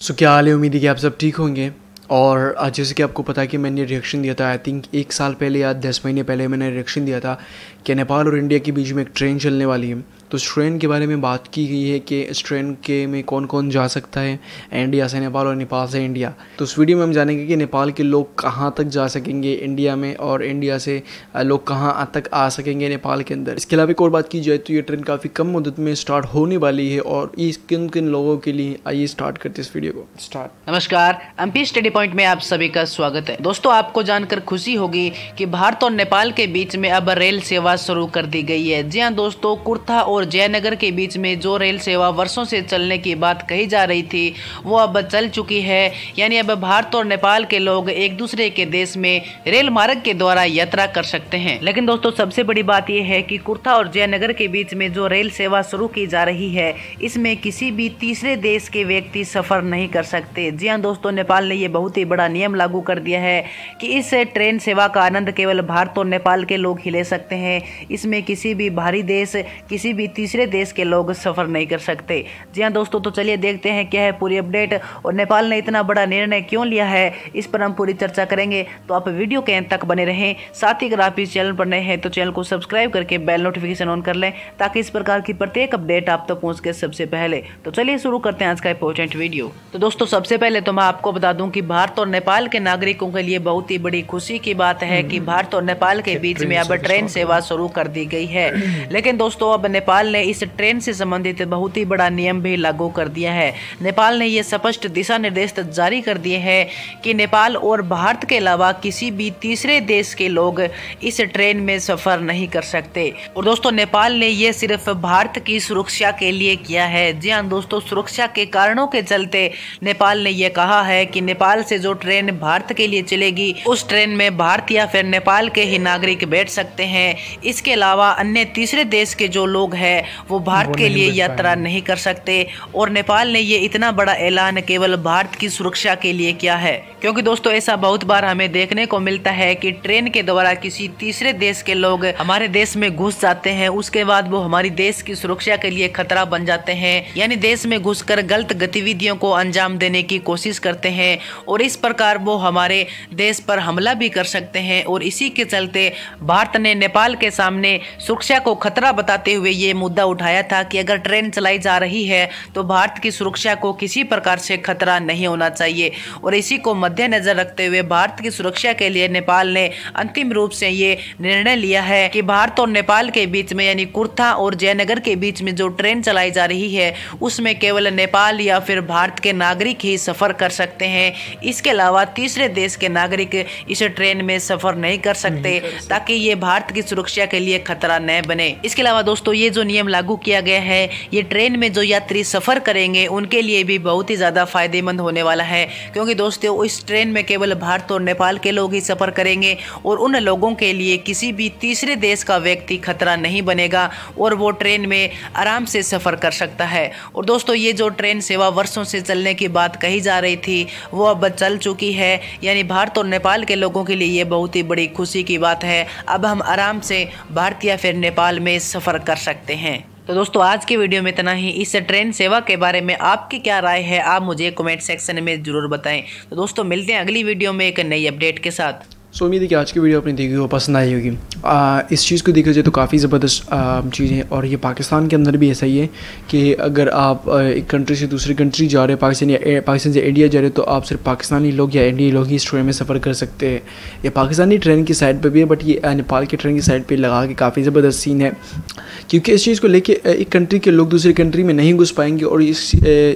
क्या हाल है। उम्मीद है कि आप सब ठीक होंगे। और जैसे कि आपको पता है कि मैंने रिएक्शन दिया था, आई थिंक 1 साल पहले या 10 महीने पहले मैंने रिएक्शन दिया था कि नेपाल और इंडिया के बीच में एक ट्रेन चलने वाली है। तो इस ट्रेन के बारे में बात की गई है कि इस ट्रेन के में कौन कौन जा सकता है, इंडिया से नेपाल और नेपाल से इंडिया। तो इस वीडियो में हम जानेंगे कि नेपाल के लोग कहाँ तक जा सकेंगे इंडिया में, और इंडिया से लोग कहाँ तक आ सकेंगे नेपाल के अंदर। इसके अलावा एक और बात की जाए तो ये ट्रेन काफ़ी कम मुद्दत में स्टार्ट होने वाली है, और इस किन किन लोगों के लिए। आइए स्टार्ट करते इस वीडियो को। स्टार्ट। नमस्कार, एमपी स्टडी पॉइंट में आप सभी का स्वागत है। दोस्तों, आपको जानकर खुशी होगी कि भारत और नेपाल के बीच में अब रेल सेवा शुरू कर दी गई है। जी हाँ दोस्तों, कुर्था और जयनगर के बीच में जो रेल सेवा वर्षों से चलने की बात कही जा रही थी वो अब चल चुकी है। यानी अब भारत और नेपाल के लोग एक दूसरे के देश में रेल मार्ग के द्वारा यात्रा कर सकते हैं। लेकिन दोस्तों, सबसे बड़ी बात यह है कि कुर्था और जयनगर के बीच में जो रेल सेवा शुरू की जा रही है इसमें किसी भी तीसरे देश के व्यक्ति सफर नहीं कर सकते। जी हाँ दोस्तों, नेपाल ने यह बहुत ही बड़ा नियम लागू कर दिया है कि इस ट्रेन सेवा का आनंद केवल भारत और नेपाल के लोग ही ले सकते हैं। इसमें किसी भी बाहरी देश, किसी भी तीसरे देश के लोग सफर नहीं कर सकते। जी हाँ दोस्तों, तो चलिए देखते हैं क्या है पूरी अपडेट और नेपाल ने इतना बड़ा निर्णय क्यों लिया है, इस पर हम पूरी चर्चा करेंगे। तो आप वीडियो के अंत तक बने रहें। साथ ही अगर आप इस चैनल पर नए हैं तो चैनल को सब्सक्राइब करके बेल नोटिफिकेशन ऑन कर लें ताकि इस प्रकार की प्रत्येक अपडेट आप तक पहुंच के सबसे पहले। तो चलिए शुरू करते हैं आज का इंपॉर्टेंट वीडियो। तो दोस्तों, सबसे पहले तो मैं आपको बता दूं कि भारत और नेपाल के नागरिकों के लिए बहुत ही बड़ी खुशी की बात है कि भारत और नेपाल के बीच में अब ट्रेन सेवा शुरू कर दी गई है। लेकिन दोस्तों, अब नेपाल ने इस ट्रेन से संबंधित बहुत ही बड़ा नियम भी लागू कर दिया है। नेपाल ने यह स्पष्ट दिशा निर्देश जारी कर दिए हैं कि नेपाल और भारत के अलावा किसी भी तीसरे देश के लोग इस ट्रेन में सफर नहीं कर सकते। और दोस्तों, नेपाल ने यह सिर्फ भारत की सुरक्षा के लिए किया है। जी हाँ दोस्तों, सुरक्षा के कारणों के चलते नेपाल ने यह कहा है कि नेपाल से जो ट्रेन भारत के लिए चलेगी उस ट्रेन में भारत या फिर नेपाल के ही नागरिक बैठ सकते हैं। इसके अलावा अन्य तीसरे देश के जो लोग हैं वो भारत के लिए यात्रा नहीं कर सकते। और नेपाल ने ये इतना बड़ा ऐलान केवल भारत की सुरक्षा के लिए किया है, क्योंकि दोस्तों ऐसा बहुत बार हमें देखने को मिलता है कि ट्रेन के द्वारा किसी तीसरे देश के लोग हमारे देश में घुस जाते हैं, उसके बाद वो हमारी देश की सुरक्षा के लिए खतरा बन जाते हैं। यानी देश में घुसकर गलत गतिविधियों को अंजाम देने की कोशिश करते हैं और इस प्रकार वो हमारे देश पर हमला भी कर सकते हैं। और इसी के चलते भारत ने नेपाल के सामने सुरक्षा को खतरा बताते हुए ये मुद्दा उठाया था कि अगर ट्रेन चलाई जा रही है तो भारत की सुरक्षा को किसी प्रकार से खतरा नहीं होना चाहिए। और इसी को मद्देनजर रखते हुए भारत की सुरक्षा के लिए नेपाल ने अंतिम रूप से ये निर्णय लिया है कि भारत और नेपाल के बीच में यानी कुर्था और जयनगर के बीच में जो ट्रेन चलाई जा रही है उसमें केवल नेपाल या फिर भारत के नागरिक ही सफर कर सकते हैं। इसके अलावा तीसरे देश के नागरिक इस ट्रेन में सफर नहीं कर सकते ताकि ये भारत की सुरक्षा के लिए खतरा न बने। इसके अलावा दोस्तों, ये जो नियम लागू किया गया है ये ट्रेन में जो यात्री सफर करेंगे उनके लिए भी बहुत ही ज्यादा फायदेमंद होने वाला है, क्योंकि दोस्तों इस ट्रेन में केवल भारत और नेपाल के लोग ही सफर करेंगे और उन लोगों के लिए किसी भी तीसरे देश का व्यक्ति खतरा नहीं बनेगा और वो ट्रेन में आराम से सफर कर सकता है। और दोस्तों, ये जो ट्रेन सेवा वर्षों से चलने की बात कही जा रही थी वो अब चल चुकी है। यानी भारत और नेपाल के लोगों के लिए ये बहुत ही बड़ी खुशी की बात है। अब हम आराम से भारत या फिर नेपाल में सफर कर सकते हैं। तो दोस्तों, आज के वीडियो में इतना ही। इस ट्रेन सेवा के बारे में आपकी क्या राय है आप मुझे कमेंट सेक्शन में जरूर बताएं। तो दोस्तों, मिलते हैं अगली वीडियो में एक नई अपडेट के साथ। उम्मीद है कि आज की वीडियो आपने देखी हो, पसंद आई होगी। इस चीज़ को देखा जाए तो काफ़ी ज़बरदस्त चीज़ है, और ये पाकिस्तान के अंदर भी ऐसा ही है कि अगर आप एक कंट्री से दूसरी कंट्री जा रहे हैं, पाकिस्तान से इंडिया जा रहे हैं, तो आप सिर्फ पाकिस्तानी लोग या इंडियन लोग ही इस ट्रेन में सफ़र कर सकते हैं। ये पाकिस्तानी ट्रेन की साइड पर भी है, बट ये नेपाल की ट्रेन की साइड पर लगा के काफ़ी ज़बरदस्त सीन है, क्योंकि इस चीज़ को लेके एक कंट्री के लोग दूसरी कंट्री में नहीं घुस पाएंगे। और इस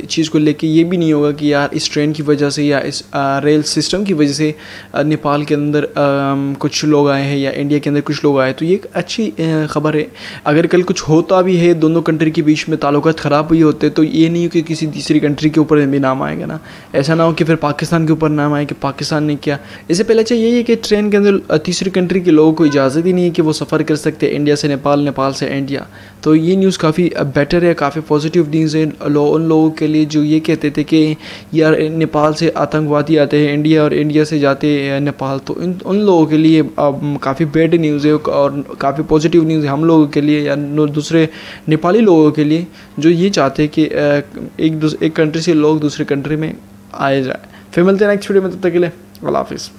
चीज़ को लेके ये भी नहीं होगा कि यार इस ट्रेन की वजह से या इस रेल सिस्टम की वजह से नेपाल के अंदर कुछ लोग आए हैं या इंडिया के अंदर कुछ लोग आए। तो ये एक अच्छी ख़बर है। अगर कल कुछ होता भी है, दोनों कंट्री के बीच में ताल्लुकात ख़राब भी होते, तो ये नहीं हो कि किसी तीसरी कंट्री के ऊपर भी नाम आएगा ना। ऐसा ना हो कि फिर पाकिस्तान के ऊपर नाम आए कि पाकिस्तान ने किया। इससे पहले अच्छा यही है कि ट्रेन के अंदर तीसरी कंट्री के लोगों को इजाज़त ही नहीं है कि वो सफ़र कर सकते इंडिया से नेपाल, नेपाल से इंडिया। तो ये न्यूज़ काफ़ी बेटर है, काफ़ी पॉजिटिव न्यूज़ है उन लोगों के लिए जो ये कहते थे कि यार नेपाल से आतंकवादी आते हैं इंडिया और इंडिया से जाते हैं नेपाल। तो उन लोगों के लिए काफ़ी बैड न्यूज़ है और काफ़ी पॉजिटिव न्यूज़ है हम लोगों के लिए या दूसरे नेपाली लोगों के लिए जो ये चाहते हैं कि एक कंट्री से लोग दूसरे कंट्री में आए जाए। फिर मिलते हैं नेक्स्ट वीडियो में, तब तक के लिए अल्लाह हाफिज़।